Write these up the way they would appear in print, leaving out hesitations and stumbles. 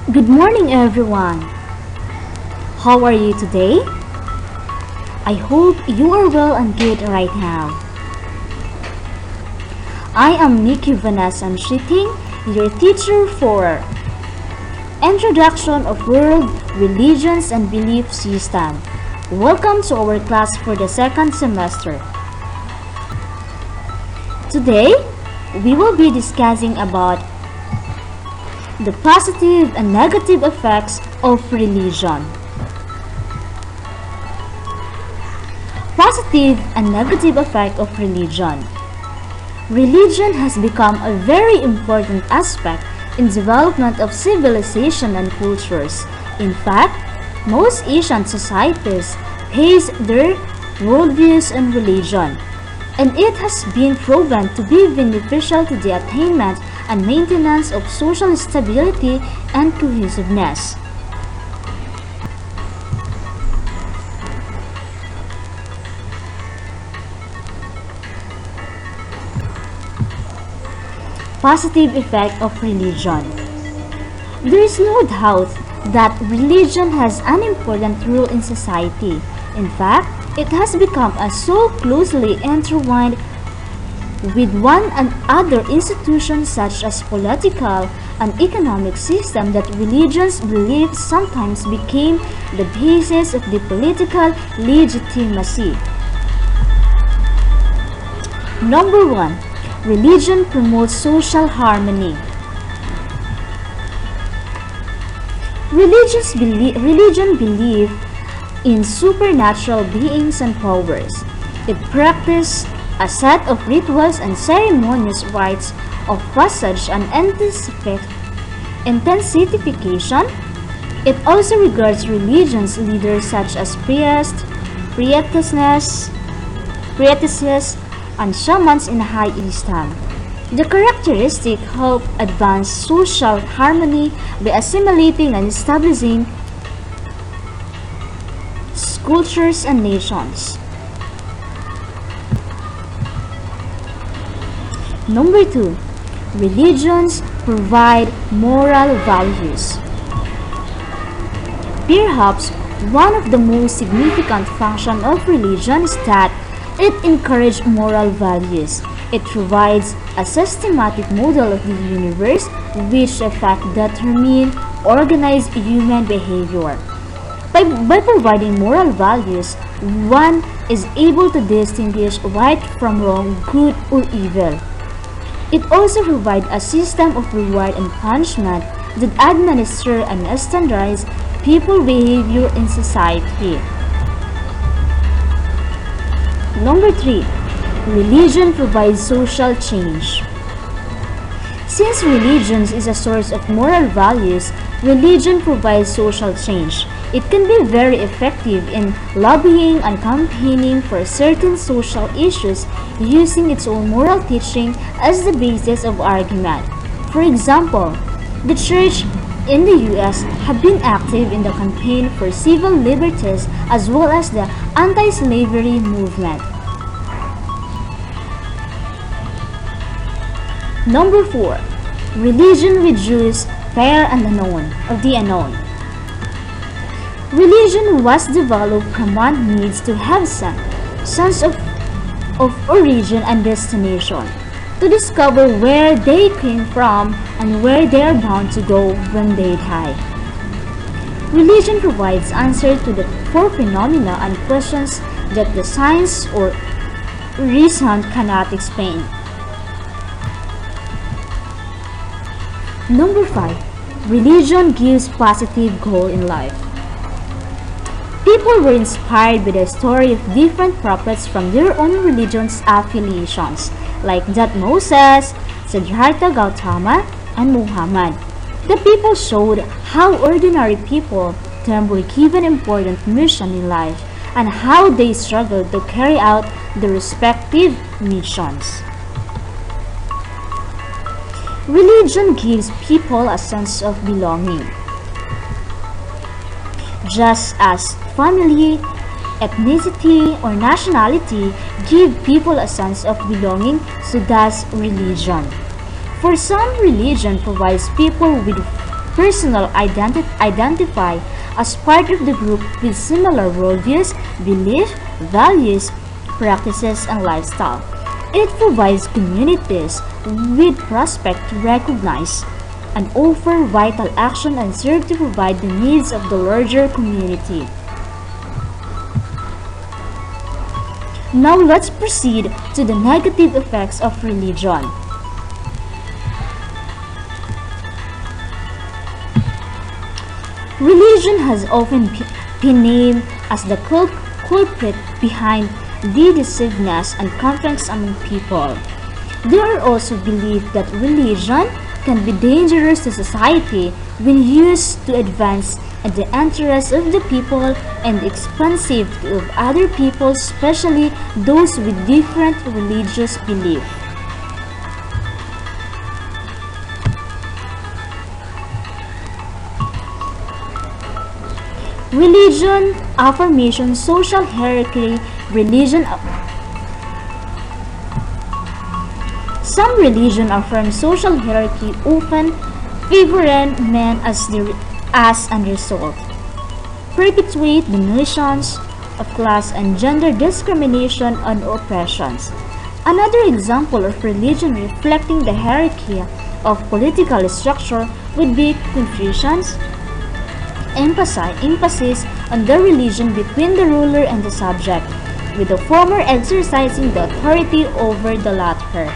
Good morning, everyone. How are you today? I hope you are well and good right now. I am Nikki Vanessa Shitting, your teacher for Introduction of World Religions and Belief System. Welcome to our class for the second semester. Today, we will be discussing about the positive and negative effects of religion. Positive and negative effect of religion. Religion has become a very important aspect in development of civilization and cultures. In fact, most Asian societies base their worldviews on religion, and it has been proven to be beneficial to the attainment and maintenance of social stability and cohesiveness. Positive effect of religion. There is no doubt that religion has an important role in society. In fact, it has become so closely intertwined with one and other institutions such as political and economic system that religion's beliefs sometimes became the basis of the political legitimacy. Number 1. Religion promotes social harmony. Religion believes in supernatural beings and powers. It practices a set of rituals and ceremonious rites of passage and intensification. It also regards religion's leaders such as priests, priestesses, and shamans in high esteem. The characteristic help advance social harmony by assimilating and establishing cultures and nations. Number 2. Religions provide moral values. Perhaps one of the most significant functions of religion is that it encourages moral values. It provides a systematic model of the universe which affect determine organized human behavior. By providing moral values, one is able to distinguish right from wrong, good or evil. It also provides a system of reward and punishment that administer and standardize people's behavior in society. Number 3. Religion provides social change. Since religion is a source of moral values, religion provides social change. It can be very effective in lobbying and campaigning for certain social issues using its own moral teaching as the basis of argument. For example, the church in the US have been active in the campaign for civil liberties as well as the anti-slavery movement. Number 4. Religion reduces fear and the unknown. Religion was developed from one needs to have some sense of origin and destination, to discover where they came from and where they are bound to go when they die. Religion provides answers for phenomena and questions that the science or reason cannot explain. Number 5. Religion gives positive goal in life. People were inspired by the story of different prophets from their own religion's affiliations, like that Moses, Siddhartha Gautama, and Muhammad. The people showed how ordinary people were given important mission in life and how they struggled to carry out the respective missions. Religion gives people a sense of belonging. Just as family, ethnicity, or nationality give people a sense of belonging, so does religion. For some, religion provides people with personal identify as part of the group with similar worldviews, beliefs, values, practices, and lifestyle. It provides communities with prospect to recognize and offer vital action and serve to provide the needs of the larger community. Now let's proceed to the negative effects of religion. Religion has often been named as the culprit behind divisiveness and conflicts among people. There are also beliefs that religion can be dangerous to society when used to advance the interests of the people and expensive of other people, especially those with different religious beliefs. Religion, affirmation, social hierarchy, religion. Some religion affirm social hierarchy, often favoring men as a result, perpetuate the notions of class and gender discrimination and oppressions. Another example of religion reflecting the hierarchy of political structure would be Confucian's emphasis on the religion between the ruler and the subject, with the former exercising the authority over the latter.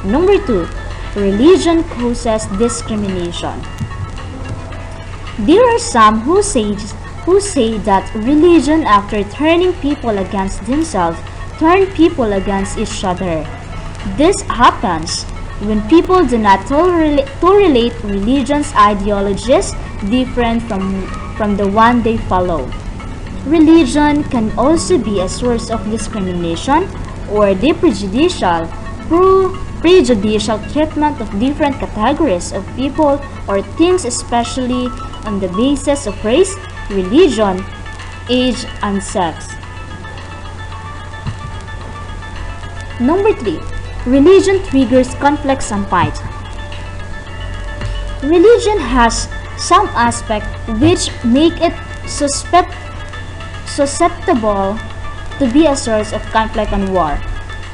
Number 2. Religion causes discrimination. There are some who say that religion, after turning people against themselves, turn people against each other. This happens when people do not tolerate religion's ideologies different from the one they follow. Religion can also be a source of discrimination or the prejudicial treatment of different categories of people or things, especially on the basis of race, religion, age, and sex. Number 3. Religion triggers conflicts and fight. Religion has some aspects which make it susceptible to be a source of conflict and war.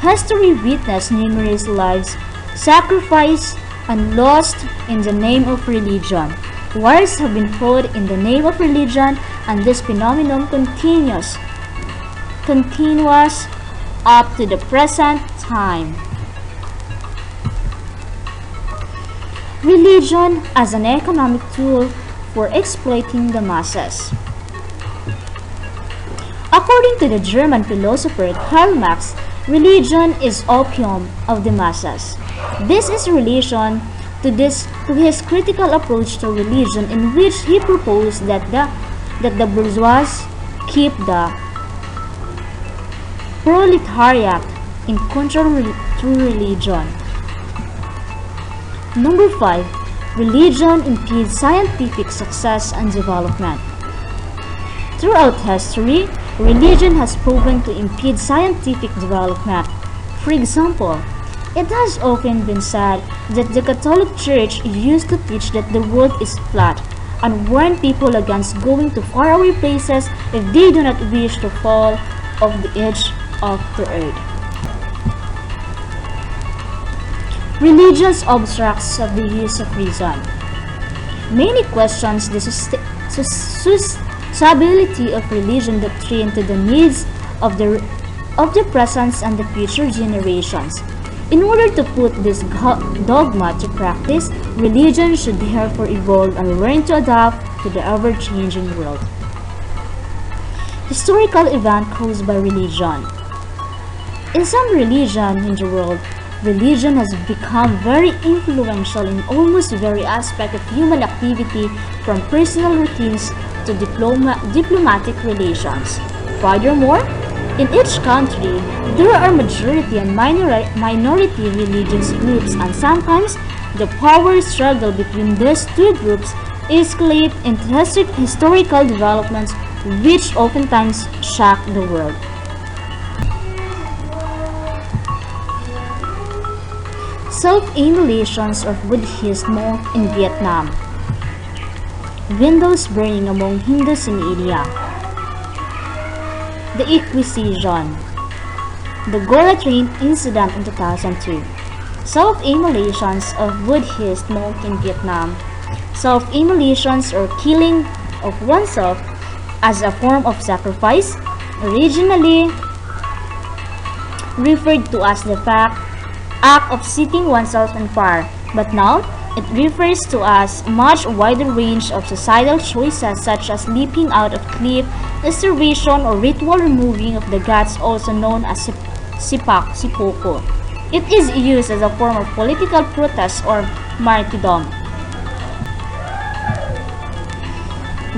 History witnessed numerous lives sacrificed and lost in the name of religion. Wars have been fought in the name of religion, and this phenomenon continues up to the present time. Religion as an economic tool for exploiting the masses. According to the German philosopher Karl Marx, religion is opium of the masses. This is in relation to his critical approach to religion, in which he proposed that the bourgeois keep the proletariat in control through religion. Number 5. Religion impedes scientific success and development. Throughout history, religion has proven to impede scientific development. For example, it has often been said that the Catholic Church used to teach that the world is flat and warn people against going to faraway places if they do not wish to fall off the edge of the earth. Religion's obstructs of the use of reason. Many questions the suitability of religion doctrine to the needs of the present and the future generations. In order to put this dogma to practice, religion should therefore evolve and learn to adapt to the ever-changing world. Historical event caused by religion. In some religions in the world, religion has become very influential in almost every aspect of human activity, from personal routines to diplomatic relations. Furthermore, in each country, there are majority and minority religious groups, and sometimes the power struggle between these two groups escalate into historical developments which oftentimes shock the world. self-immolations of Buddhist monk in Vietnam, windows burning among Hindus in India, the Inquisition, the Gora train incident in 2002, self-immolations of Buddhist monk in Vietnam, self-immolations or killing of oneself as a form of sacrifice, originally referred to as the act of setting oneself on fire, but now it refers to as much wider range of societal choices such as leaping out of cliff, starvation, or ritual removing of the gods, also known as seppuku. It is used as a form of political protest or martyrdom.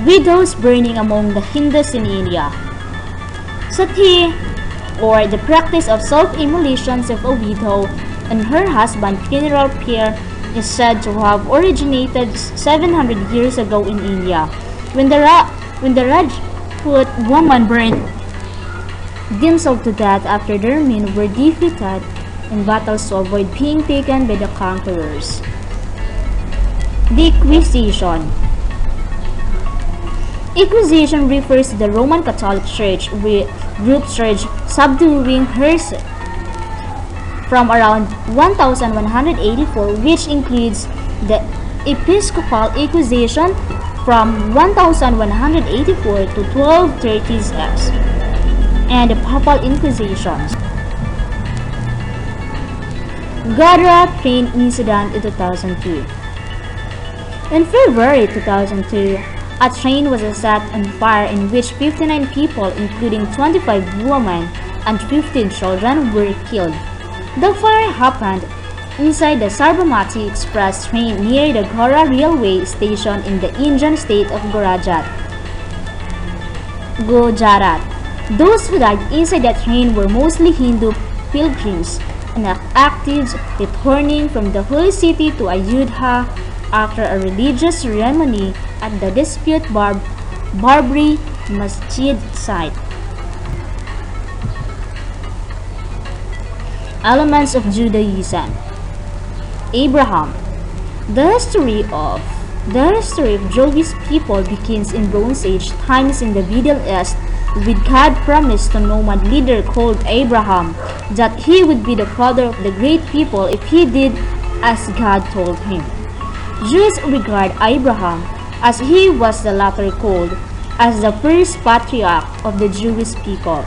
Widows burning among the Hindus in India. Sati, or the practice of self-immolations of a widow and her husband's funeral pyre, is said to have originated 700 years ago in India, when the Rajput women burned themselves to death after their men were defeated in battles to avoid being taken by the conquerors. The Inquisition. Inquisition refers to the Roman Catholic Church, with group church subduing hers from around 1184, which includes the Episcopal Inquisition from 1184 to 1230s and the Papal Inquisitions. Gora train incident in 2002. In February 2002, a train was set on fire in which 59 people, including 25 women and 15 children, were killed. The fire happened inside the Sabarmati Express train near the Gora railway station in the Indian state of Gujarat. Those who died inside the train were mostly Hindu pilgrims and actives returning from the holy city to Ayodhya after a religious ceremony at the disputed Barbari Masjid site. Elements of Judaism. Abraham. The history of Jewish people begins in Bronze Age times in the Middle East, with God promised to nomad leader called Abraham that he would be the father of the great people if he did as God told him. Jews regard Abraham, as he was the latter called, as the first patriarch of the Jewish people.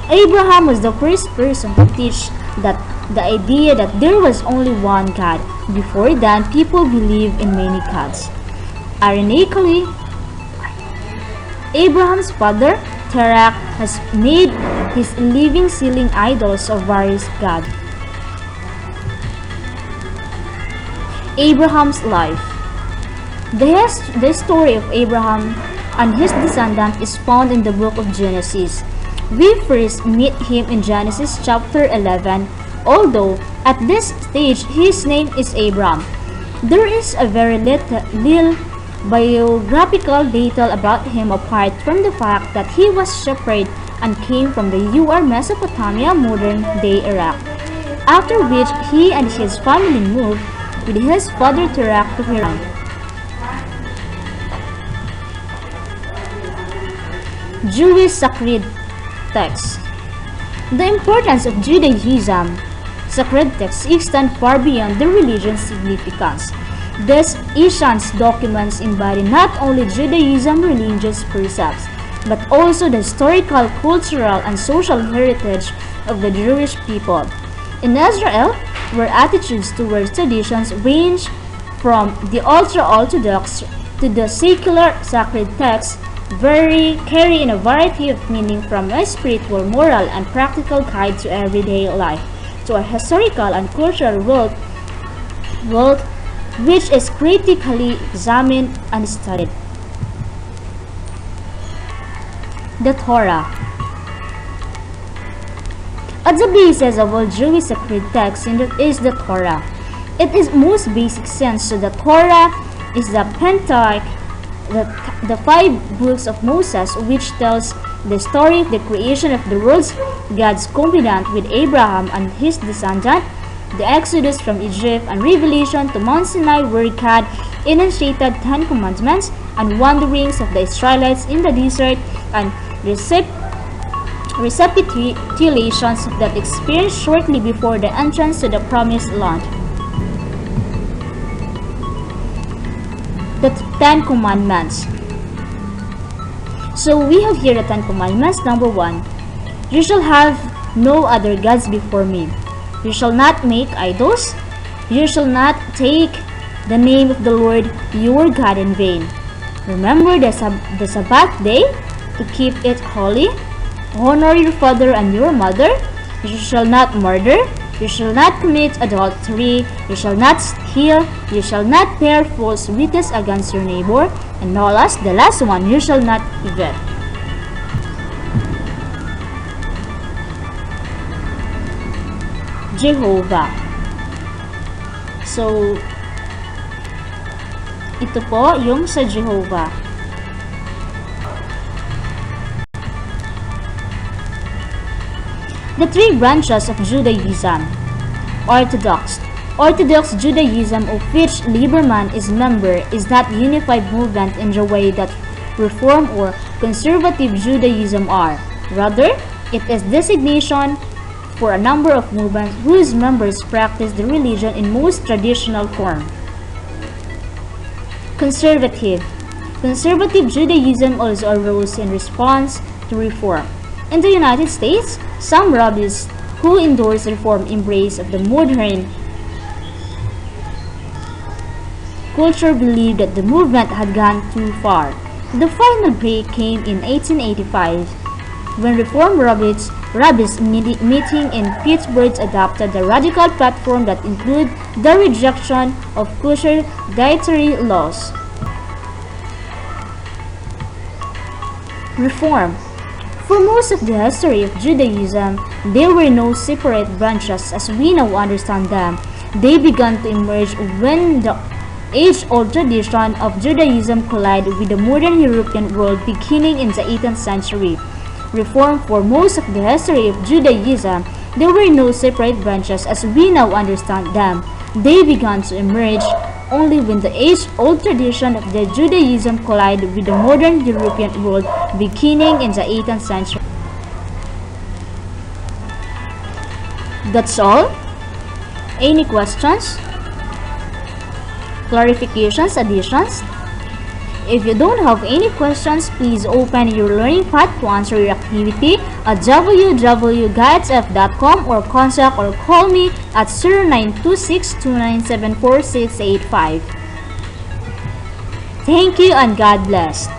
Abraham was the first person to teach that the idea that there was only one God. Before then, people believed in many gods. Ironically, Abraham's father, Terach, has made his living selling idols of various gods. Abraham's life. The story of Abraham and his descendant is found in the book of Genesis. We first meet him in Genesis chapter 11, although at this stage his name is Abram. There is a very little biographical detail about him apart from the fact that he was shepherd and came from the UR Mesopotamia, modern-day Iraq, after which he and his family moved with his father Terach to Haran. Jewish Sacred Texts. The importance of Judaism sacred texts extend far beyond their religion's significance. These ancient documents embody not only Judaism's religious precepts, but also the historical, cultural, and social heritage of the Jewish people. In Israel, where attitudes towards traditions range from the ultra-Orthodox to the secular, sacred texts carry in a variety of meaning, from a spiritual, moral, and practical guide to everyday life, to a historical and cultural world which is critically examined and studied. The Torah. At the basis of all Jewish sacred texts is the Torah. In its most basic sense, the Torah is the Pentateuch, the 5 books of Moses, which tells the story of the creation of the world, God's covenant with Abraham and his descendant, The Exodus from Egypt and Revelation to Mount Sinai, where God enunciated 10 commandments, and wanderings of the Israelites in the desert, and recapitulations that experienced shortly before the entrance to the Promised Land. The 10 Commandments. So we have here the 10 Commandments. Number 1. You shall have no other gods before me. You shall not make idols. You shall not take the name of the Lord your God in vain. Remember the Sabbath day to keep it holy. Honor your father and your mother. You shall not murder. You shall not commit adultery. You shall not steal. You shall not bear false witness against your neighbor. And no last, the last one, you shall not covet. Jehovah. So, ito po yung sa Jehovah. The three branches of Judaism. Orthodox. Orthodox Judaism, of which Lieberman is member, is not a unified movement in the way that Reform or Conservative Judaism are. Rather, it is designation for a number of movements whose members practice the religion in most traditional form. Conservative. Conservative Judaism also arose in response to Reform. In the United States, some rabbis who endorse Reform embrace of the modern culture believed that the movement had gone too far. The final break came in 1885 when Reform rabbis meeting in Pittsburgh adopted the radical platform that included the rejection of kosher dietary laws. Reform. For most of the history of Judaism, there were no separate branches as we now understand them. They began to emerge when the age-old tradition of Judaism collided with the modern European world beginning in the 18th century. Reform. For most of the history of Judaism, there were no separate branches as we now understand them. They began to emerge only when the age-old tradition of the Judaism collided with the modern European world beginning in the 18th century. That's all. Any questions? Clarifications, additions? If you don't have any questions, please open your learning path to answer your activity at www.gaitf.com or contact or call me at 0926-2974685. Thank you and God bless.